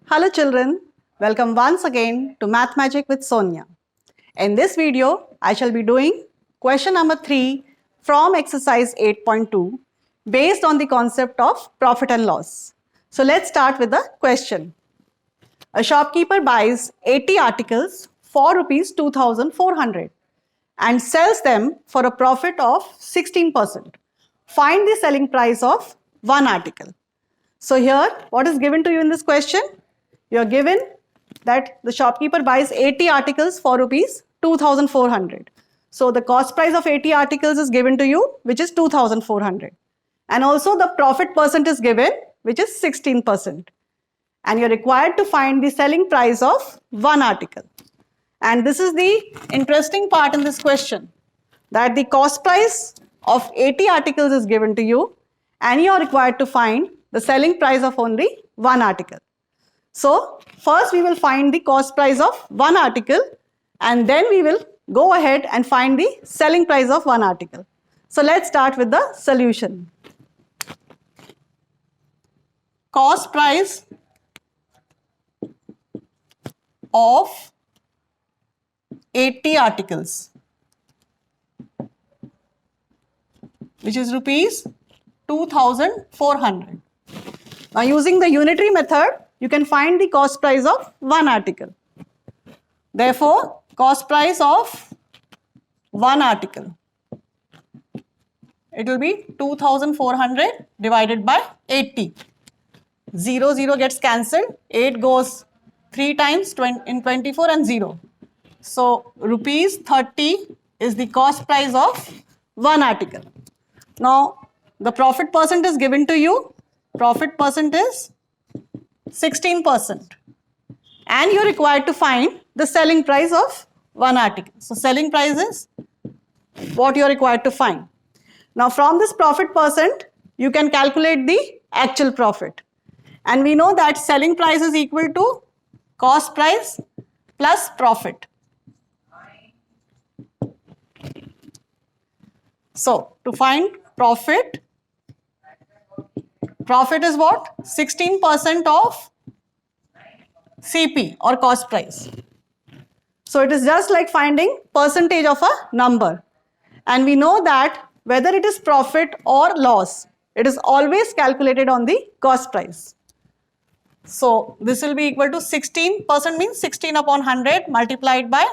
Hello children, welcome once again to Math Magic with Sonia. In this video, I shall be doing question number 3 from exercise 8.2 based on the concept of profit and loss. So let's start with the question. A shopkeeper buys 80 articles for rupees 2400 and sells them for a profit of 16%. Find the selling price of one article. So here, what is given to you in this question? You are given that the shopkeeper buys 80 articles for rupees 2400. So the cost price of 80 articles is given to you, which is 2400. And also the profit percent is given, which is 16%. And you're required to find the selling price of one article. And this is the interesting part in this question, that the cost price of 80 articles is given to you and you are required to find the selling price of only one article. So first we will find the cost price of one article and then we will go ahead and find the selling price of one article. So let's start with the solution. Cost price of 80 articles, which is rupees 2400. Now using the unitary method, you can find the cost price of one article. Therefore, cost price of one article, it will be 2400 divided by 80. 0, 0 gets cancelled, 8 goes 3 times in 24 and 0. So rupees 30 is the cost price of one article. Now the profit percent is given to you. Profit percent is 16%. And you're required to find the selling price of one article. So selling price is what you're required to find. Now from this profit percent, you can calculate the actual profit. And we know that selling price is equal to cost price plus profit. So to find profit is what? 16% of CP or cost price. So it is just like finding percentage of a number. And we know that whether it is profit or loss, it is always calculated on the cost price. So this will be equal to 16% means 16 upon 100 multiplied by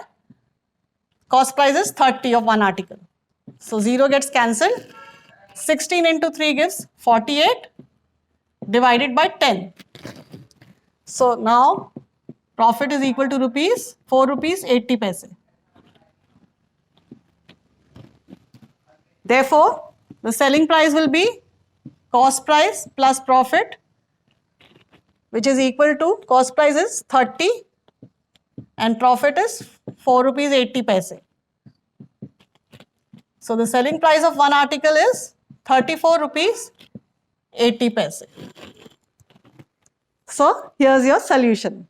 cost price is 30 of one article. So 0 gets cancelled. 16 into 3 gives 48 divided by 10. So now profit is equal to 4 rupees 80 paise. Therefore, the selling price will be cost price plus profit, which is equal to cost price is 30 and profit is 4 rupees 80 paise. So the selling price of one article is 34 rupees 80 paise. So here's your solution.